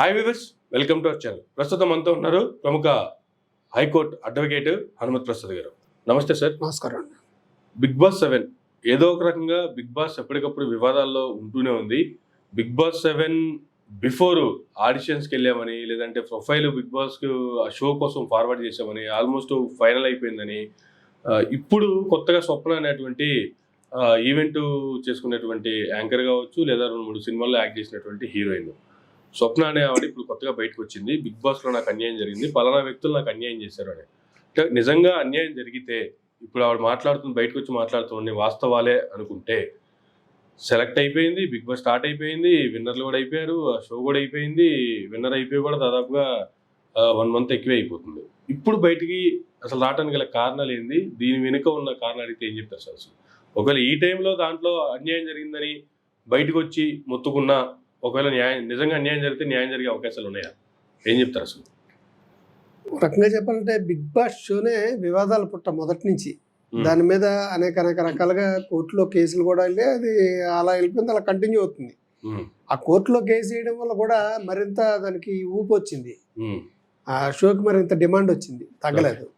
Hi viewers, welcome to our channel. ప్రస్తుతం మనతో ఉన్నారు ప్రముఖ హైకోర్టు అడ్వకేట్ హనుమత్ ప్రసాద్ గారు. నమస్తే సార్. నమస్కారం. బిగ్ బాస్ 7 ఏదో ఒక రకంగా బిగ్ బాస్ ఎప్పటికప్పుడు వివాదాల్లో ఉంటూనే ఉంది. బిగ్ బాస్ 7 బిఫోర్ ఆడిషన్స్కి వెళ్ళామని, లేదంటే ప్రొఫైల్ బిగ్ బాస్కి షో కోసం ఫార్వర్డ్ చేసామని, ఆల్మోస్ట్ ఫైనల్ అయిపోయిందని, ఇప్పుడు కొత్తగా స్వప్న అనేటువంటి ఈవెంట్ చేసుకునేటువంటి యాంకర్ కావచ్చు, లేదా 2-3 సినిమాల్లో యాక్ట్ చేసినటువంటి హీరోయిన్ స్వప్న అనే ఆవిడ ఇప్పుడు కొత్తగా బయటకు వచ్చింది. బిగ్ బాస్లో నాకు అన్యాయం జరిగింది, పలానా వ్యక్తులు నాకు అన్యాయం చేశారు అని. అంటే నిజంగా అన్యాయం జరిగితే ఇప్పుడు ఆవిడ బయటకు వచ్చి మాట్లాడుతున్న వాస్తవాలే అనుకుంటే, సెలెక్ట్ అయిపోయింది, బిగ్ బాస్ స్టార్ట్ అయిపోయింది, విన్నర్లు కూడా అయిపోయారు, ఆ షో కూడా అయిపోయింది, విన్నర్ అయిపోయి కూడా దాదాపుగా 1 మంత్ ఎక్కువే అయిపోతుంది. ఇప్పుడు బయటికి అసలు రావడానికి గల కారణాలు ఏంది, దీని వెనుక ఉన్న కారణాలు అయితే ఏం చెప్తారు సార్? అసలు ఒకవేళ ఈ టైంలో దాంట్లో అన్యాయం జరిగిందని బయటకు వచ్చి మొత్తుకున్నా, ఒకవేళ నిజంగా అన్యాయం జరిగితే న్యాయం జరిగే అవకాశాలు ఉన్నాయా? ఏం చెప్తారు అసలు? ఒక రకంగా చెప్పాలంటే బిగ్ బాస్ షోనే వివాదాలు మొదటి నుంచి. దాని మీద అనేక రకాలుగా కోర్టులో కేసులు కూడా వెళ్ళి అది అలా వెళ్ళిపోయింది, అలా కంటిన్యూ అవుతుంది. ఆ కోర్టులో కేసు వేయడం వల్ల కూడా మరింత దానికి ఊపు వచ్చింది, ఆ షోకి మరింత డిమాండ్ వచ్చింది, తగ్గలేదు.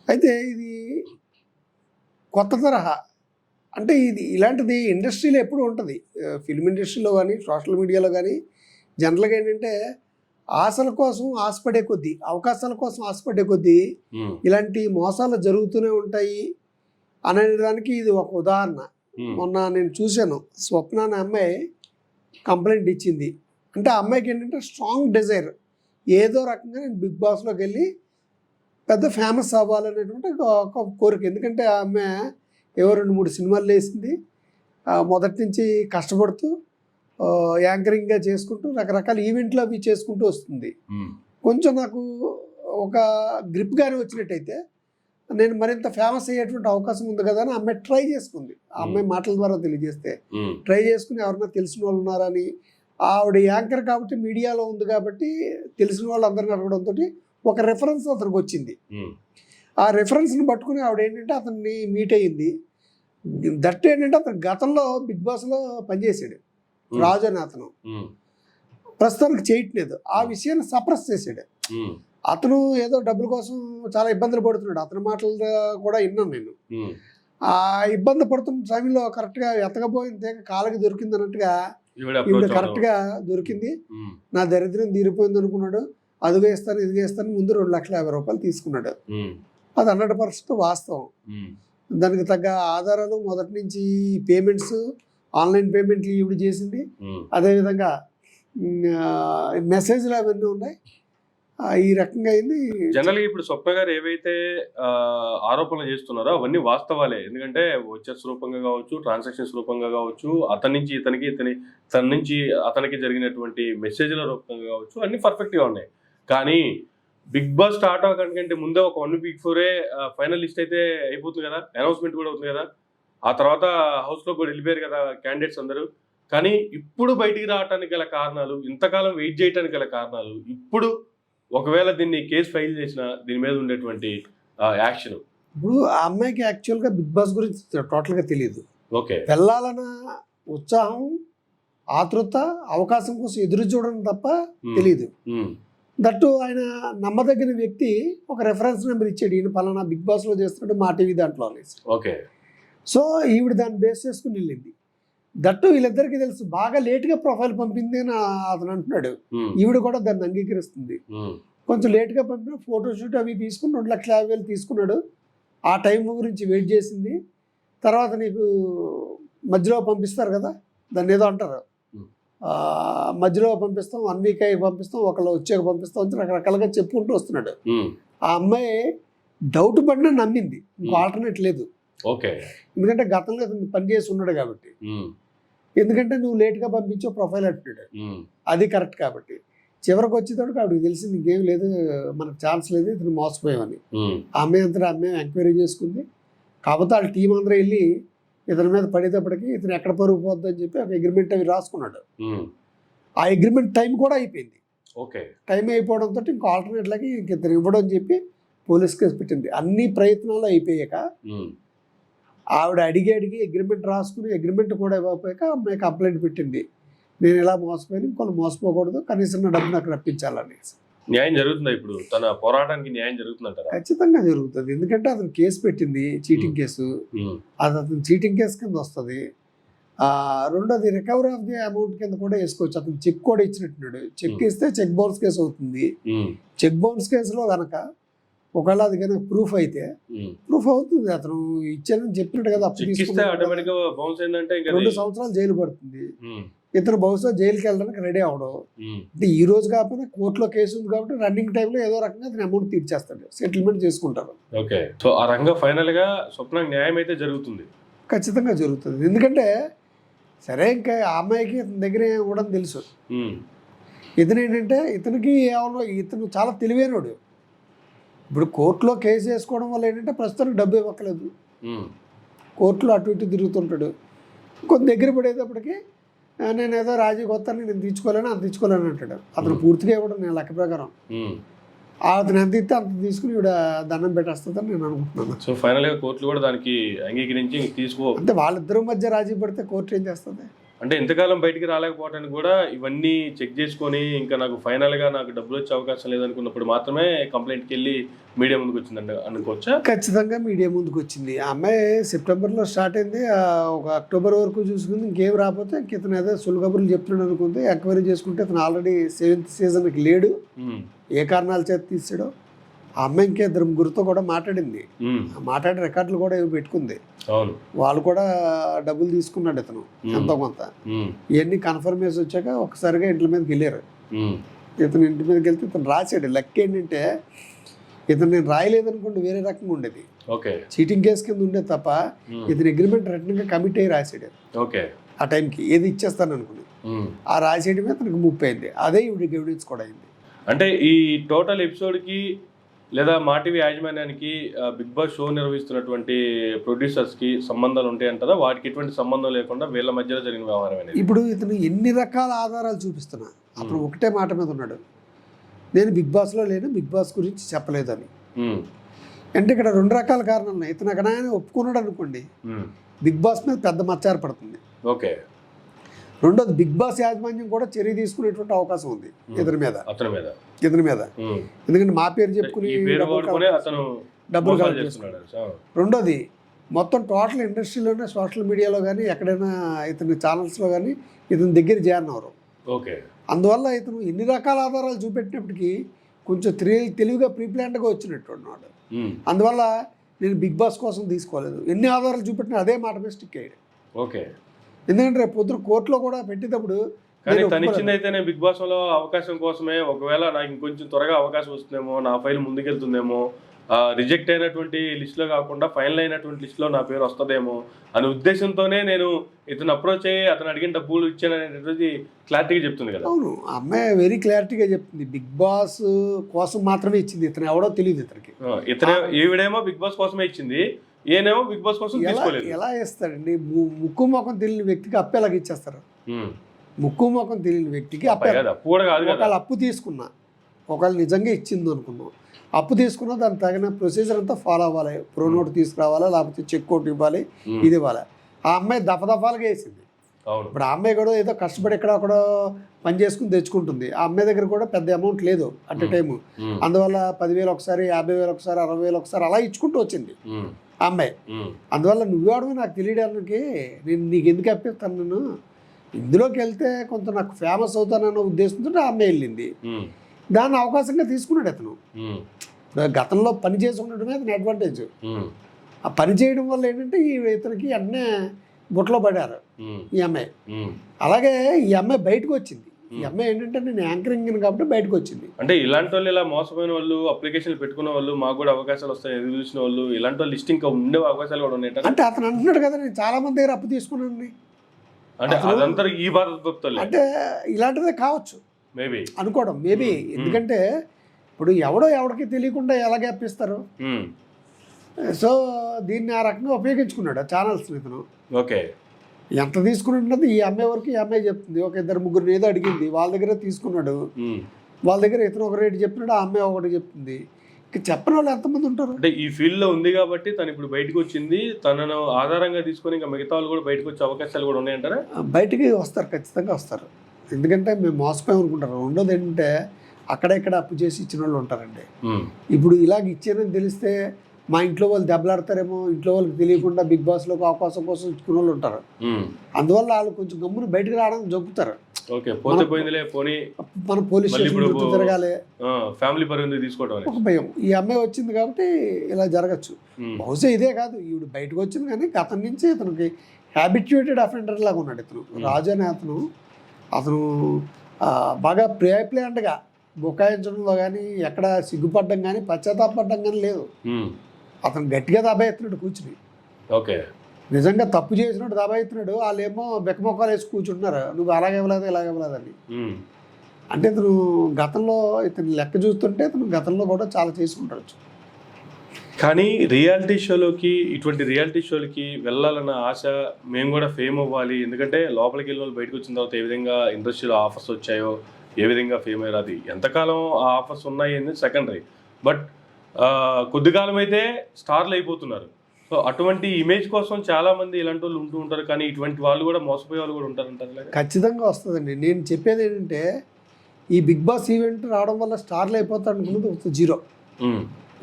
అయితే ఇది కొత్త తరహా, అంటే ఇలాంటిది ఇండస్ట్రీలో ఎప్పుడు ఉంటుంది. ఫిల్మ్ ఇండస్ట్రీలో కానీ, సోషల్ మీడియాలో కానీ జనరల్గా ఏంటంటే ఆశల కోసం ఆశపడే కొద్దీ, అవకాశాల కోసం ఆశపడే కొద్దీ ఇలాంటి మోసాలు జరుగుతూనే ఉంటాయి అనేదానికి ఇది ఒక ఉదాహరణ. మొన్న నేను చూశాను, స్వప్న అనే అమ్మాయి కంప్లైంట్ ఇచ్చింది. అంటే ఆ అమ్మాయికి ఏంటంటే స్ట్రాంగ్ డిజైర్, ఏదో రకంగా నేను బిగ్ బాస్లోకి వెళ్ళి పెద్ద ఫేమస్ అవ్వాలనేటువంటి ఒక కోరిక. ఎందుకంటే ఆ అమ్మాయి ఏవో 2-3 సినిమాలు వేసింది, మొదటి నుంచి కష్టపడుతూ యాంకరింగ్గా చేసుకుంటూ రకరకాల ఈవెంట్లు అవి చేసుకుంటూ వస్తుంది. కొంచెం నాకు ఒక గ్రిప్ గానే వచ్చినట్టయితే నేను మరింత ఫేమస్ అయ్యేటువంటి అవకాశం ఉంది కదా అని అమ్మాయి ట్రై చేసుకుంది. ఆ అమ్మాయి మాటల ద్వారా తెలియజేస్తే ట్రై చేసుకుని ఎవరన్నా తెలిసిన వాళ్ళు ఉన్నారని, ఆవిడ యాంకర్ కాబట్టి మీడియాలో ఉంది కాబట్టి తెలిసిన వాళ్ళు అందరిని అడగడంతో ఒక రెఫరెన్స్ అతనికి వచ్చింది. ఆ రెఫరెన్స్ని పట్టుకుని ఆవిడ ఏంటంటే అతన్ని మీట్ అయ్యింది. దట్ ఏంటంటే అతను గతంలో బిగ్ బాస్లో పనిచేసాడు, రాజు అని అతను. ప్రస్తుతానికి చేయట్లేదు, ఆ విషయాన్ని సప్రెస్ చేశాడు. అతను ఏదో డబ్బుల కోసం చాలా ఇబ్బందులు పడుతున్నాడు, అతని మాటలు కూడా విన్నాను నేను. ఆ ఇబ్బంది పడుతున్న సమయంలో కరెక్ట్గా ఎత్తకపోయింది, కాళ్ళకి దొరికింది అన్నట్టుగా ఈవిడ కరెక్ట్గా దొరికింది. నా దరిద్రం తీరిపోయింది అనుకున్నాడు. అది వేస్తాను ఇది వేస్తాను ముందు 2,50,000 తీసుకున్నాడు. అది 100% వాస్తవం. దానికి తగ్గ ఆధారాలు మొదటి నుంచి పేమెంట్స్, ఆన్లైన్ పేమెంట్లు ఈవిడ చేసింది, అదేవిధంగా మెసేజ్లు అవన్నీ ఉన్నాయి. ఈ రకంగా అయింది. జనరల్గా ఇప్పుడు స్వప్న గారు ఏవైతే ఆరోపణలు చేస్తున్నారో అవన్నీ వాస్తవాలే. ఎందుకంటే వచ్చేస్ రూపంగా కావచ్చు, ట్రాన్సాక్షన్స్ రూపంగా కావచ్చు, అతని నుంచి ఇతనికి, తన నుంచి అతనికి జరిగినటువంటి మెసేజ్ల రూపంగా కావచ్చు, అన్ని పర్ఫెక్ట్గా ఉన్నాయి. కానీ బిగ్ బాస్ స్టార్ట్ అవ్వకంటే ముందే ఒక 1 వీక్ బిఫోరే ఫైనల్ లిస్ట్ అయితే అయిపోతుంది కదా, అనౌన్స్మెంట్ కూడా అవుతుంది కదా. ఆ తర్వాత హౌస్లో కూడా వెళ్ళిపోయారు కదా క్యాండిడేట్స్ అందరూ. కానీ ఇప్పుడు బయటికి రావడానికి గల కారణాలు, ఇంతకాలం వెయిట్ చేయడానికి గల కారణాలు, ఇప్పుడు ఒకవేళ దీన్ని కేసు ఫైల్ చేసిన దీని మీద ఉండేటువంటి యాక్షన్. ఇప్పుడు ఆ అమ్మాయికి యాక్చువల్గా బిగ్ బాస్ గురించి టోటల్గా తెలియదు. ఓకే, వెళ్ళాలన్న ఉత్సాహం, ఆతృత, అవకాశం కోసం ఎదురు చూడడం తప్ప తెలియదు. దట్టు ఆయన నమ్మదగిన వ్యక్తి ఒక రెఫరెన్స్ నెంబర్ ఇచ్చాడు, ఈయన పలానా బిగ్ బాస్లో చేస్తున్నాడు మా టీవీ దాంట్లో అనేసి. ఓకే, సో ఈవిడ దాన్ని బేస్ చేసుకుని వెళ్ళింది. దట్టు వీళ్ళిద్దరికీ తెలుసు, బాగా లేట్గా ప్రొఫైల్ పంపింది అని అతను అంటున్నాడు. ఈవిడ కూడా దాన్ని అంగీకరిస్తుంది. కొంచెం లేట్గా పంపిన ఫోటోషూట్ అవి తీసుకుని 2,50,000 తీసుకున్నాడు. ఆ టైం గురించి వెయిట్ చేసింది. తర్వాత నీకు మధ్యలో పంపిస్తారు కదా, దాన్ని ఏదో అంటారు, మధ్యలో పంపిస్తాం, 1 వీక్ అయ్యి పంపిస్తాం, ఒకళ్ళు వచ్చాక పంపిస్తాం అని రకరకాలుగా చెప్పుకుంటూ వస్తున్నాడు. ఆ అమ్మాయి డౌట్ పడినా నమ్మింది, ఇంకో ఆల్టర్నేట్ లేదు. ఓకే, ఎందుకంటే గతంలో అతను పనిచేసి ఉన్నాడు కాబట్టి. ఎందుకంటే నువ్వు లేట్గా పంపించావు ప్రొఫైల్ అంటున్నాడు, అది కరెక్ట్ కాబట్టి. చివరికి వచ్చేటప్పుడు ఆవిడకి తెలిసింది ఇంకేం లేదు, మనకు ఛాన్స్ లేదు, ఇతను మోసపోయామని. ఆ అమ్మాయి అంతా అమ్మాయి ఎంక్వైరీ చేసుకుంది. కాకపోతే వాళ్ళ టీం అందరూ వెళ్ళి ఇతని మీద పడేటప్పటికి ఇతను ఎక్కడ పరుగు పోద్దని చెప్పి ఒక అగ్రిమెంట్ అవి రాసుకున్నాడు. ఆ అగ్రిమెంట్ టైం కూడా అయిపోయింది. ఓకే, టైం అయిపోవడంతో ఇంకో ఆల్టర్నేట్లకి ఇతను ఇవ్వడం అని చెప్పి పోలీస్ కేసు పెట్టింది. అన్ని ప్రయత్నాలు అయిపోయాక ఆవిడ అడిగి అగ్రిమెంట్ రాసుకుని అగ్రిమెంట్ కూడా ఇవ్వకపోయాక అమ్మాయి కంప్లైంట్ పెట్టింది. నేను ఇలా మోసపోయిన ఇంకొకరు మోసపోకూడదు, కనీసం నా డబ్బు నాకు రప్పించాలని. న్యాయం జరుగుతుందా ఇప్పుడు? తన పోరాటానికి న్యాయం జరుగుతుందంటారా? ఖచ్చితంగా జరుగుతుంది. ఎందుకంటే అతను కేసు పెట్టింది, చీటింగ్ కేసు. అది అతను చీటింగ్ కేసు కింద వస్తుంది. రెండోది రికవరీ ఆఫ్ ది అమౌంట్ కింద కూడా వేసుకోవచ్చు. అతను చెక్ కూడా ఇచ్చినట్టున్నాడు. చెక్ ఇస్తే చెక్ బౌన్స్ కేసు అవుతుంది. చెక్ బౌన్స్ కేసులో కనుక ఒకవేళ అది కనుక ప్రూఫ్ అయితే ప్రూఫ్ అవుతుంది. అతను ఇచ్చానని చెప్పినట్టు కదా, అప్పు తీసుకుంటే 2 సంవత్సరాలు జైలు పడుతుంది. ఇతను బహుశా జైలుకి వెళ్ళడానికి రెడీ అవడం. అంటే ఈ రోజు కాకపోతే కోర్టులో కేసు ఉంది కాబట్టి రన్నింగ్ టైంలో ఏదో రకంగా అతను అమౌంట్ తీర్చేస్తాడు, సెటిల్మెంట్ చేసుకుంటారు. ఓకే, సో ఆ రకంగా ఫైనల్ గా స్వప్న న్యాయం అయితే జరుగుతుంది. ఖచ్చితంగా జరుగుతుంది. ఎందుకంటే సరే ఇంకా ఆ అమ్మాయికి ఇతని దగ్గర ఇవ్వడం తెలుసు. ఇతను ఏంటంటే ఇతను చాలా తెలివైనడు. ఇప్పుడు కోర్టులో కేసు వేసుకోవడం వల్ల ఏంటంటే ప్రస్తుతానికి డబ్బు ఇవ్వట్లేదు, కోర్టులో అటు ఇటు తిరుగుతుంటాడు. కొంత దగ్గర పడేటప్పటికి నేను ఏదో రాజీకి వస్తాను, నేను తీర్చుకోలేను అంటాడు. అతను పూర్తిగా ఇవ్వడం నేను లెక్క ప్రకారం. అతను ఎంత ఇస్తే అంత తీసుకుని ఇవిడ దండం పెట్టేస్తుందని నేను అనుకుంటున్నాను. సో ఫైనల్ గా కోర్టులు కూడా దానికి అంగీకరించి తీసుకో అంటే వాళ్ళిద్దరి మధ్య రాజీ పడితే కోర్టు ఏం చేస్తుంది? అంటే ఇంతకాలం బయటికి రాలేకపోవడానికి కూడా ఇవన్నీ చెక్ చేసుకొని ఇంకా నాకు ఫైనల్ గా నాకు డబ్బులు వచ్చే అవకాశం లేదనుకున్నప్పుడు మాత్రమే కంప్లైంట్కి వెళ్ళి మీడియా ముందుకు వచ్చిందండి అనుకోవచ్చా? ఖచ్చితంగా మీడియా ముందుకు వచ్చింది. ఆ అమ్మాయి సెప్టెంబర్లో స్టార్ట్ అయింది, ఒక అక్టోబర్ వరకు చూసుకుంది. ఇంకేం రాకపోతే ఇతను ఏదో సులుగబుర్లు చెప్తున్నాడు అనుకుంది. ఎంక్వైరీ చేసుకుంటే ఇతను ఆల్రెడీ 7th సీజన్కి లేడు, ఏ కారణాల చేత తీసాడో. ఆ అమ్మాయి ఇంకా 2 ముగ్గురితో కూడా మాట్లాడింది, మాట్లాడి రికార్డులు కూడా ఏమి పెట్టుకుంది. వాళ్ళు కూడా డబ్బులు తీసుకున్నాడు ఇతను ఎంతో కొంత. ఇవన్నీ కన్ఫర్మేషన్ వచ్చాక ఒకసారిగా ఇంటి మీదకి వెళ్ళారు. ఇతను ఇంటి మీదకి వెళ్తే ఇతను రాశాడు. లెక్క ఏంటంటే ఇతను నేను రాయలేదనుకోండి వేరే రకంగా ఉండేది, చీటింగ్ కేసు కింద ఉండేది తప్ప. ఇతను అగ్రిమెంట్ రిటర్న్గా కమిట్ అయ్యి రాశాడు ఆ టైంకి, ఏది ఇచ్చేస్తాను అనుకుని. ఆ రాసేయడమే అతనికి ముప్పు అయింది. అదే ఇవిడికి ఎవిడెన్స్ కూడా అయింది. అంటే ఈ టోటల్ ఎపిసోడ్కి లేదా మా టీవీ యాజమాన్యానికి బిగ్ బాస్ షో నిర్వహిస్తున్నటువంటి ప్రొడ్యూసర్స్కి సంబంధాలు ఉంటాయంటారా? వాటికి ఎటువంటి సంబంధం లేకుండా వీళ్ళ మధ్యలో జరిగిన వ్యవహారం అనేది? ఇప్పుడు ఇతను ఎన్ని రకాల ఆధారాలు చూపిస్తున్నా అప్పుడు ఒకటే మాట మీద ఉన్నాడు, నేను బిగ్ బాస్లో లేను, బిగ్ బాస్ గురించి చెప్పలేదని. అంటే ఇక్కడ 2 రకాల కారణాలు ఉన్నాయి. ఇతను అక్కడ ఒప్పుకున్నాడు అనుకోండి, బిగ్ బాస్ మీద పెద్ద మచ్చ ఏర్పడుతుంది. ఓకే, రెండోది బిగ్ బాస్ యాజమాన్యం కూడా చర్య తీసుకునేటువంటి అవకాశం ఉంది ఇతని మీద. ఎందుకంటే మా పేరు చెప్పుకుని డబ్బులు కలెక్ట్ చేస్తున్నాడు. రెండోది మొత్తం టోటల్ ఇండస్ట్రీలోనే, సోషల్ మీడియాలో కానీ ఎక్కడైనా ఇతని ఛానల్స్లో కానీ ఇతని దగ్గర చేరినవారు. అందువల్ల ఇతను ఎన్ని రకాల ఆధారాలు చూపెట్టినప్పటికీ కొంచెం తెలివిగా ప్రీప్లాన్డ్గా వచ్చినట్టు ఉన్నాడు. అందువల్ల నేను బిగ్ బాస్ కోసం తీసుకోలేదు, ఎన్ని ఆధారాలు చూపెట్టినా అదే మాట మీద స్టిక్ అయ్యాడు. ఎందుకంటే రేపు పొద్దున కోర్టులో కూడా పెట్టేటప్పుడు తనిచ్చిందైతేనే బిగ్ బాస్ లో అవకాశం కోసమే, ఒకవేళ నాకు ఇంకొంచెం త్వరగా అవకాశం వస్తుందేమో, నా ఫైల్ ముందుకెళ్తుందేమో, రిజెక్ట్ అయినటువంటి లిస్ట్లో కాకుండా ఫైనల్ అయినటువంటి లిస్ట్లో నా పేరు వస్తుందేమో అనే ఉద్దేశంతోనే నేను ఇతను అప్రోచ్ అయ్యి అతను అడిగిన డబ్బులు ఇచ్చాననేది క్లారిటీగా చెప్తుంది కదా. అవును, అమ్మాయి వెరీ క్లారిటీగా చెప్తుంది. బిగ్ బాస్ కోసం మాత్రమే ఇచ్చింది, ఇతను ఎవడో తెలియదు ఇతనికి. ఈవిడేమో బిగ్ బాస్ కోసమే ఇచ్చింది, ఈయనేమో బిగ్ బాస్ కోసం తీసుకోలేదు. ఎలా ఇస్తాడండి? ముక్కు ముఖం తెలియని వ్యక్తికి అప్పు ఎలాగ ఇచ్చేస్తారు? ముక్కు ముఖం తెలియని వ్యక్తికి ఒకవేళ అప్పు తీసుకున్నా, ఒకవేళ నిజంగా ఇచ్చింది అనుకున్నాం, అప్పు తీసుకున్నా దానికి తగిన ప్రొసీజర్ అంతా ఫాలో అవ్వాలి. ప్రో నోట్ తీసుకురావాలా, లేకపోతే చెక్ అవుట్ ఇవ్వాలి, ఇది ఇవ్వాలి. ఆ అమ్మాయి దఫదఫాలుగా వేసింది. ఇప్పుడు ఆ అమ్మాయి కూడా ఏదో కష్టపడి ఎక్కడొక్కడో పని చేసుకుని తెచ్చుకుంటుంది. ఆ అమ్మాయి దగ్గర కూడా పెద్ద అమౌంట్ లేదు అట్ ఎ టైము. అందువల్ల 10,000 ఒకసారి, 50,000 ఒకసారి, 60,000 ఒకసారి అలా ఇచ్చుకుంటూ వచ్చింది ఆ అమ్మాయి. అందువల్ల నువ్వేవడమే నాకు తెలియడానికి నేను నీకు ఎందుకు అప్పిస్తాను, నేను ఇందులోకి వెళ్తే కొంత నాకు ఫేమస్ అవుతానన్న ఉద్దేశంతో ఆ అమ్మాయి వెళ్ళింది. దాన్ని అవకాశంగా తీసుకున్నాడు అతను. గతంలో పని చేసి ఉండడమే అతని అడ్వాంటేజ్. ఆ పని చేయడం వల్ల ఏంటంటే ఇతనికి అన్నీ బుట్టలో పడారు ఈ అమ్మాయి. అలాగే ఈ అమ్మాయి బయటకు వచ్చింది. ఈ అమ్మాయి ఏంటంటే నేను యాంకరింగ్ కాబట్టి బయటకు వచ్చింది. అంటే ఇలాంటి వాళ్ళు, ఇలా మోసపోయిన వాళ్ళు, అప్లికేషన్లు పెట్టుకున్న వాళ్ళు, మాకు కూడా అవకాశాలు వస్తాయి ఎదురు చూసిన వాళ్ళు, ఇలాంటి వాళ్ళు లిస్ట్ ఇంకా ఉండే అవకాశాలు కూడా ఉన్నాయి. అంటే అతను అంటున్నాడు కదా, నేను చాలా మంది దగ్గర అప్పు తీసుకున్నాను. అంటే అదంతా ఈ బాధ అంటే ఇలాంటిదే కావచ్చు మేబీ అనుకోవడం, మేబీ. ఎందుకంటే ఇప్పుడు ఎవడికి తెలియకుండా ఎలాగే అప్పిస్తారు. సో దీన్ని ఆ రకంగా ఉపయోగించుకున్నాడు ఆ ఛానల్స్ ఇతను. ఓకే, ఎంత తీసుకున్నది ఈ అమ్మాయి వరకు ఈ అమ్మాయి చెప్తుంది. ఒక 2-3 ఏదో అడిగింది, వాళ్ళ దగ్గర తీసుకున్నాడు. వాళ్ళ దగ్గర ఇతను ఒక రేటు చెప్పినాడు, ఆ అమ్మాయి ఒకటి చెప్తుంది. చెప్పని వాళ్ళు ఎంతమంది ఉంటారు? అంటే ఈ ఫీల్డ్ లో ఉంది కాబట్టి తను ఇప్పుడు బయటకు వచ్చింది, తనను ఆధారంగా తీసుకొని ఇంకా మిగతా వాళ్ళు కూడా బయటకు వచ్చే అవకాశాలు కూడా ఉన్నాయంటారా? బయటికి వస్తారు, ఖచ్చితంగా వస్తారు. ఎందుకంటే మేము మోసపోయాం అనుకుంటారు. రెండోది ఏంటంటే అక్కడెక్కడ అప్పు చేసి ఇచ్చిన వాళ్ళు ఉంటారండి. ఉమ్, ఇప్పుడు ఇలాగ ఇచ్చానని తెలిస్తే మా ఇంట్లో వాళ్ళు దెబ్బలాడతారేమో, ఇంట్లో వాళ్ళకి తెలియకుండా బిగ్ బాస్లోకి అవకాశం కోసం ఇచ్చుకున్న వాళ్ళు ఉంటారు. ఉమ్, అందువల్ల వాళ్ళు కొంచెం గమ్మున బయటకు రావడానికి జంపుతారు. ఓకే, పోతే పోయిందిలే, పోనీ మనం పోలీస్ మళ్ళీ స్టేషన్ ఇప్పుడు చుట్టూ తిరగాలి ఫ్యామిలీ పరువు తీసుకోవడం అనేది. ఒక భయం. ఈ అమ్మాయి వచ్చింది కాబట్టి ఇలా జరగచ్చు. ఉమ్, బహుశా ఇదే కాదు, ఈవిడ బయటకు వచ్చింది కానీ గతం నుంచి ఇతనికి హ్యాబిట్యూటెడ్ అఫెండర్ లాగా ఉన్నాడు ఇతను. రాజు అనే అతను బాగా ప్లేండ్గా బుకాయించడంలో కానీ ఎక్కడ సిగ్గుపడడం కానీ పశ్చాత్తాపడడం కానీ లేదు. ఉమ్, అతను గట్టిగా దబాయిస్తున్నాడు కూర్చుని. ఓకే, నిజంగా తప్పు చేసినట్టు దబాయిస్తున్నాడు. వాళ్ళేమో బెక్కమొక్కలు వేసి కూర్చుంటున్నారు, నువ్వు అలాగే ఇవ్వలేదు ఇలాగే ఇవ్వలేదని. ఉమ్, అంటే ఇతను గతంలో ఇతను లెక్క చూస్తుంటే ఇతను గతంలో కూడా చాలా చేసుకుంటాడు. కానీ రియాలిటీ షోలోకి, ఇటువంటి రియాలిటీ షోలకి వెళ్ళాలన్న ఆశ, మేము కూడా ఫేమ్ అవ్వాలి, ఎందుకంటే లోపలికి వెళ్ళిన వాళ్ళు బయటకు వచ్చిన తర్వాత ఏ విధంగా ఇండస్ట్రీలో ఆఫర్స్ వచ్చాయో, ఏ విధంగా ఫేమ్ అయ్యారు, అది ఎంతకాలం ఆ ఆఫర్స్ ఉన్నాయి అనేది సెకండరీ. బట్ కొద్ది కాలం అయితే స్టార్లు అయిపోతున్నారు. సో అటువంటి ఇమేజ్ కోసం చాలా మంది ఇలాంటి వాళ్ళు ఉంటూ ఉంటారు. కానీ ఇటువంటి వాళ్ళు కూడా మోసపోయే వాళ్ళు కూడా ఉంటారంటారు. ఖచ్చితంగా వస్తుందండి. నేను చెప్పేది ఏంటంటే ఈ బిగ్ బాస్ ఈవెంట్ రావడం వల్ల స్టార్లు అయిపోతాడు అనుకున్నది జీరో.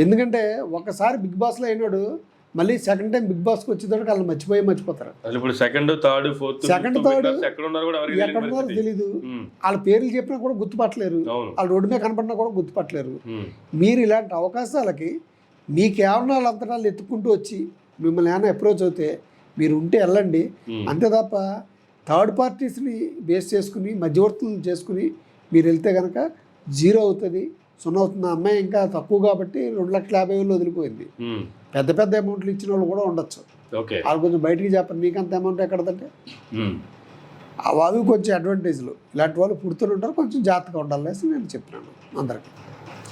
ఎందుకంటే ఒకసారి బిగ్ బాస్లో అయినాడు, మళ్ళీ సెకండ్ టైం బిగ్ బాస్కి వచ్చేటప్పుడు వాళ్ళు మర్చిపోతారు. ఇప్పుడు సెకండ్, థర్డ్, ఫోర్త్ ఎక్కడ ఉన్నారో తెలీదు. వాళ్ళ పేర్లు చెప్పినా కూడా గుర్తుపట్టలేరు, వాళ్ళ రోడ్డు మీద కనపడినా కూడా గుర్తుపట్టలేరు. మీరు ఇలాంటి అవకాశాలకి మీకేమన్నా వాళ్ళంతటా వాళ్ళు ఎత్తుక్కుంటూ వచ్చి మిమ్మల్ని ఏమైనా అప్రోచ్ అవుతే మీరు ఉంటే వెళ్ళండి. అంతే తప్ప థర్డ్ పార్టీస్ని బేస్ చేసుకుని మధ్యవర్తులను చేసుకుని మీరు వెళ్తే కనుక జీరో అవుతుంది, 0 అవుతుంది. ఆ అమ్మాయి ఇంకా తక్కువ కాబట్టి 2,50,000 వదిలిపోయింది. పెద్ద పెద్ద అమౌంట్లు ఇచ్చిన వాళ్ళు కూడా ఉండొచ్చు. వాళ్ళు కొంచెం బయటికి చెప్పండి, మీకు అంత అమౌంట్ ఎక్కడదంటే అవి కొంచెం అడ్వాంటేజ్లు. ఇలాంటి వాళ్ళు పుడుతూనే ఉంటారు, కొంచెం జాగ్రత్తగా ఉండాలనేసి నేను చెప్తున్నాను అందరికీ.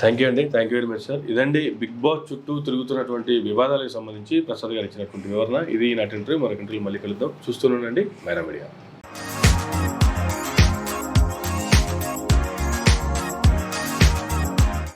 థ్యాంక్ యూ అండి, thank you very much sir. ఇదండి బిగ్ బాస్ చుట్టూ తిరుగుతున్నటువంటి వివాదాలకు సంబంధించి ప్రసాద్ గారు ఇచ్చినటువంటి వివరణ. ఇది నా ఇంటర్వ్యూ. మరొక ఇంటర్వ్యూ మళ్ళీ కలుద్దాం. చూస్తూనండి మైరా మీడియా.